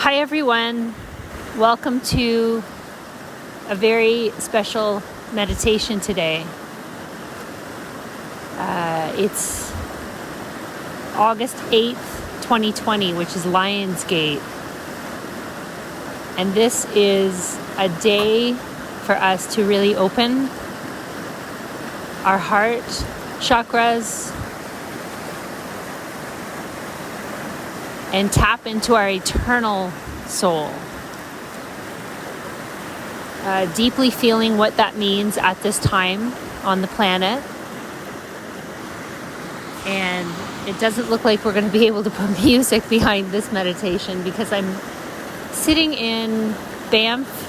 Hi everyone, welcome to a very special meditation today. It's August 8th, 2020, which is Lionsgate. And this is a day for us to really open our heart chakras and tap into our eternal soul. Deeply feeling what that means at this time on the planet. And it doesn't look like we're going to be able to put music behind this meditation because I'm sitting in Banff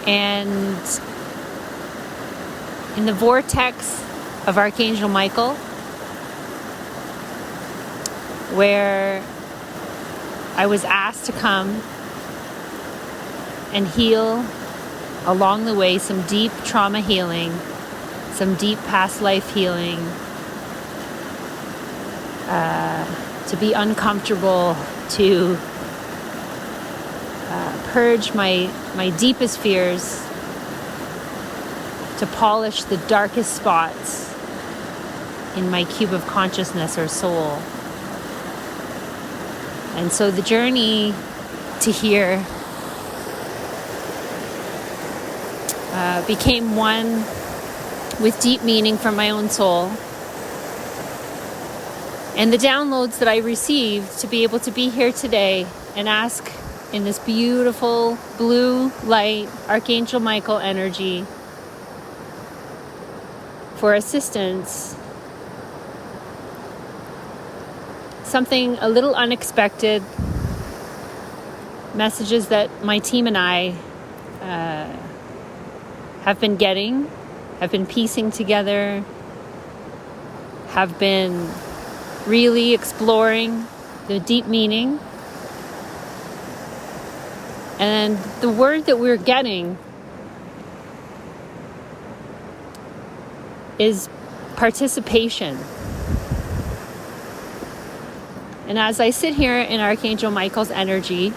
and in the vortex of Archangel Michael, where I was asked to come and heal along the way some deep trauma healing, some deep past life healing, to be uncomfortable, to purge my deepest fears, to polish the darkest spots in my cube of consciousness or soul. And so the journey to here became one with deep meaning from my own soul. And the downloads that I received to be able to be here today and ask in this beautiful blue light, Archangel Michael energy for assistance. Something a little unexpected, messages that my team and I have been getting, have been piecing together, have been really exploring the deep meaning. And the word that we're getting is participation. And as I sit here in Archangel Michael's energy,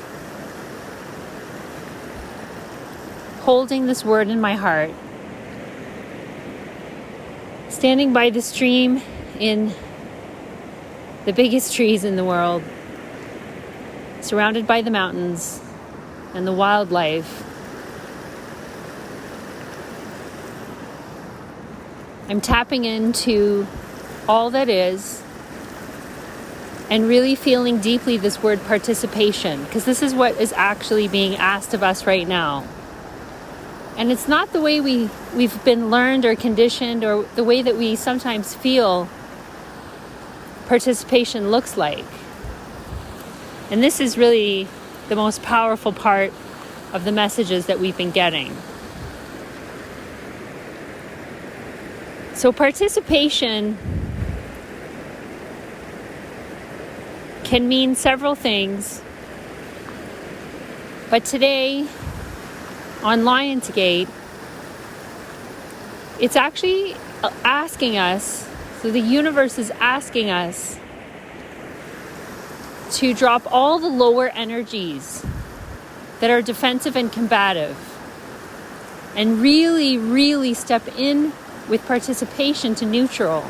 holding this word in my heart, standing by the stream in the biggest trees in the world, surrounded by the mountains and the wildlife, I'm tapping into all that is and really feeling deeply this word participation, because this is what is actually being asked of us right now. And it's not the way we've been learned or conditioned, or the way that we sometimes feel participation looks like. And this is really the most powerful part of the messages that we've been getting. So participation can mean several things, but today on Lionsgate, it's actually asking us, so the universe is asking us to drop all the lower energies that are defensive and combative and really, really step in with participation to neutral.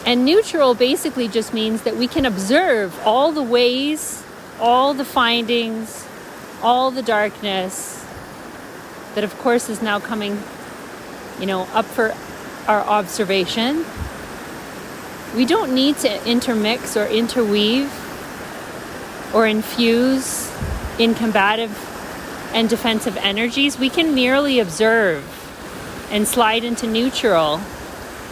And neutral basically just means that we can observe all the ways, all the findings, all the darkness that of course is now coming, up for our observation. We don't need to intermix or interweave or infuse in combative and defensive energies. We can merely observe and slide into neutral.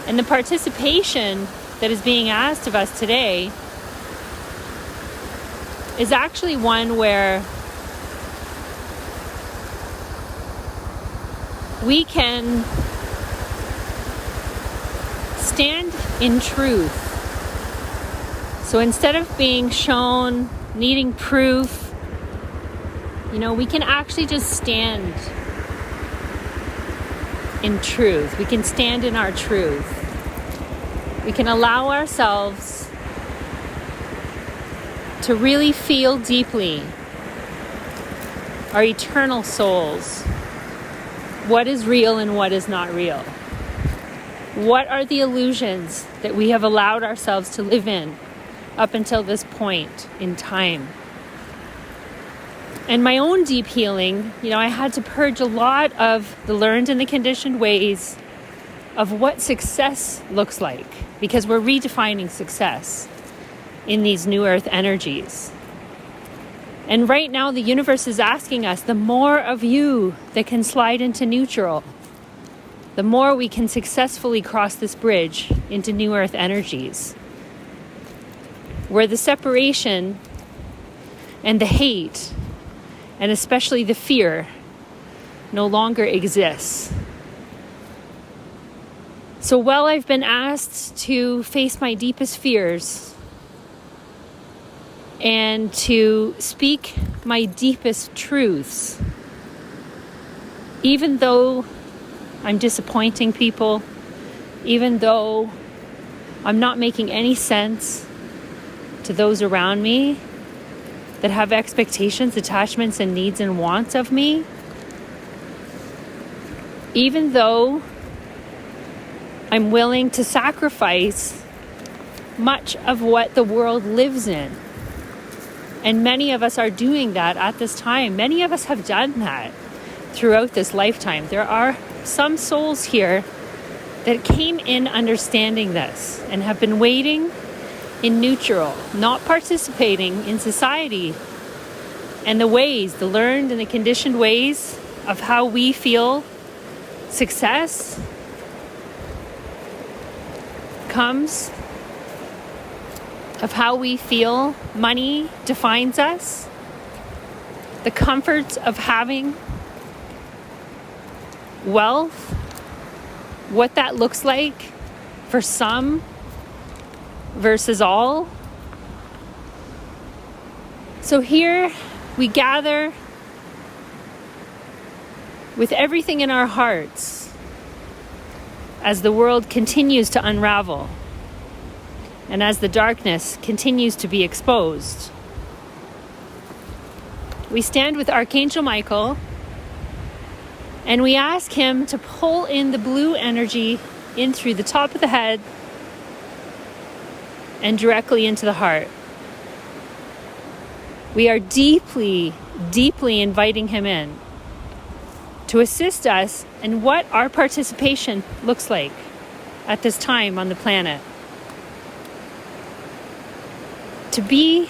And the participation that is being asked of us today is actually one where we can stand in truth. So instead of being shown, needing proof, we can actually just stand in truth. We can stand in our truth. We can allow ourselves to really feel deeply our eternal souls. What is real and what is not real? What are the illusions that we have allowed ourselves to live in up until this point in time? And my own deep healing, I had to purge a lot of the learned and the conditioned ways of what success looks like, because we're redefining success in these new earth energies. And right now the universe is asking us, the more of you that can slide into neutral, the more we can successfully cross this bridge into new earth energies, where the separation and the hate, and especially the fear, no longer exists. So while I've been asked to face my deepest fears and to speak my deepest truths, even though I'm disappointing people, even though I'm not making any sense to those around me that have expectations, attachments, and needs and wants of me, even though I'm willing to sacrifice much of what the world lives in. And many of us are doing that at this time. Many of us have done that throughout this lifetime. There are some souls here that came in understanding this and have been waiting in neutral, not participating in society and the ways, the learned and the conditioned ways of how we feel success comes, of how we feel money defines us, the comforts of having wealth, what that looks like for some versus all. So here we gather with everything in our hearts as the world continues to unravel and as the darkness continues to be exposed. We stand with Archangel Michael and we ask him to pull in the blue energy in through the top of the head and directly into the heart. We are deeply, deeply inviting him in to assist us in what our participation looks like at this time on the planet. To be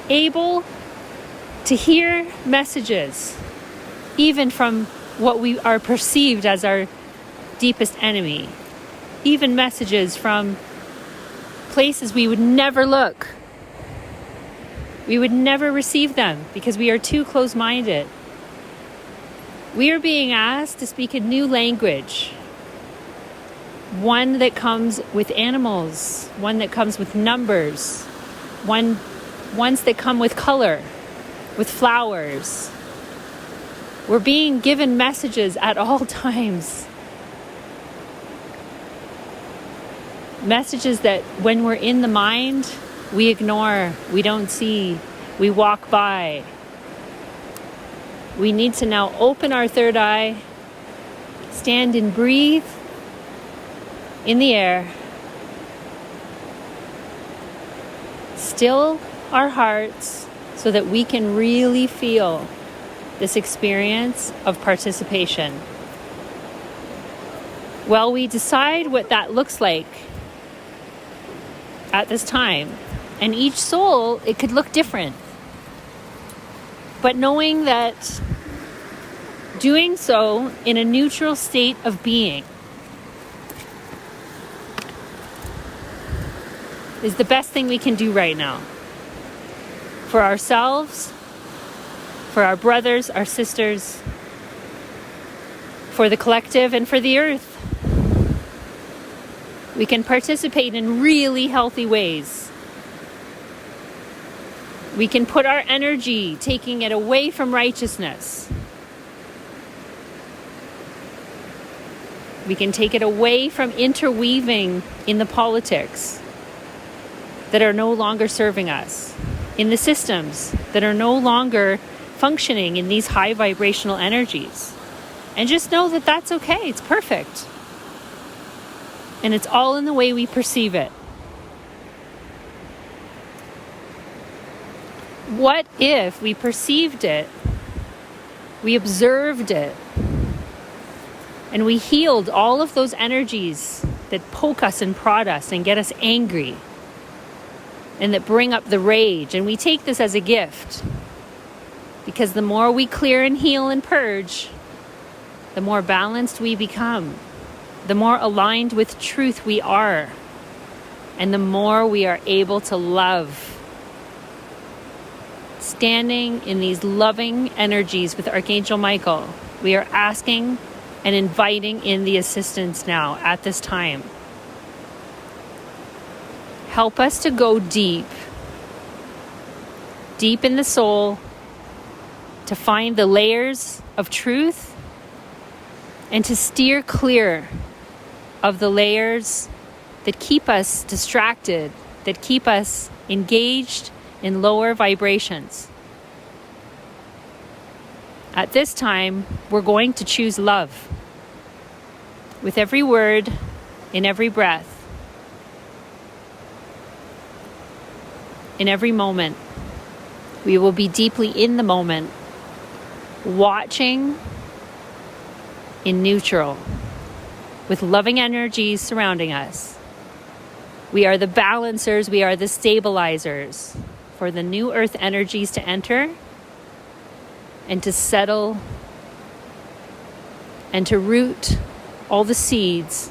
able to hear messages, even from what we are perceived as our deepest enemy, even messages from places we would never look. We would never receive them because we are too close-minded. We are being asked to speak a new language, one that comes with animals, one that comes with numbers, ones that come with color, with flowers. We're being given messages at all times. Messages that when we're in the mind, we ignore, we don't see, we walk by. We need to now open our third eye, stand and breathe in the air, still our hearts so that we can really feel this experience of participation. While we decide what that looks like at this time, and each soul, it could look different. But knowing that doing so in a neutral state of being is the best thing we can do right now. For ourselves, for our brothers, our sisters, for the collective, and for the earth. We can participate in really healthy ways. We can put our energy, taking it away from righteousness. We can take it away from interweaving in the politics that are no longer serving us. in the systems that are no longer functioning in these high vibrational energies. And just know that that's okay. It's perfect. And it's all in the way we perceive it. What if we perceived it, we observed it, and we healed all of those energies that poke us and prod us and get us angry and that bring up the rage, and we take this as a gift? Because the more we clear and heal and purge, the more balanced we become, the more aligned with truth we are, and the more we are able to love. Standing in these loving energies with Archangel Michael, we are asking and inviting in the assistance now at this time. Help us to go deep in the soul, to find the layers of truth and to steer clear of the layers that keep us distracted, that keep us engaged in lower vibrations. At this time, we're going to choose love. With every word, in every breath, in every moment, we will be deeply in the moment, watching in neutral, with loving energies surrounding us. We are the balancers, we are the stabilizers for the new earth energies to enter and to settle and to root all the seeds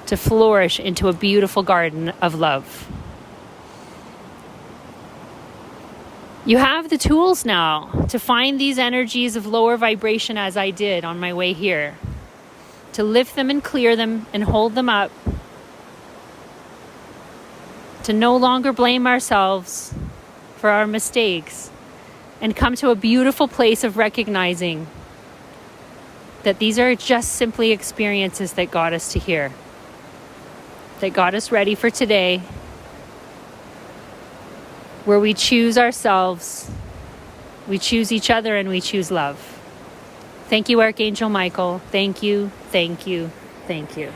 to flourish into a beautiful garden of love. You have the tools now to find these energies of lower vibration as I did on my way here, to lift them and clear them and hold them up, to no longer blame ourselves for our mistakes, and come to a beautiful place of recognizing that these are just simply experiences that got us to here, that got us ready for today, where we choose ourselves, we choose each other, and we choose love. Thank you, Archangel Michael. Thank you, thank you, thank you.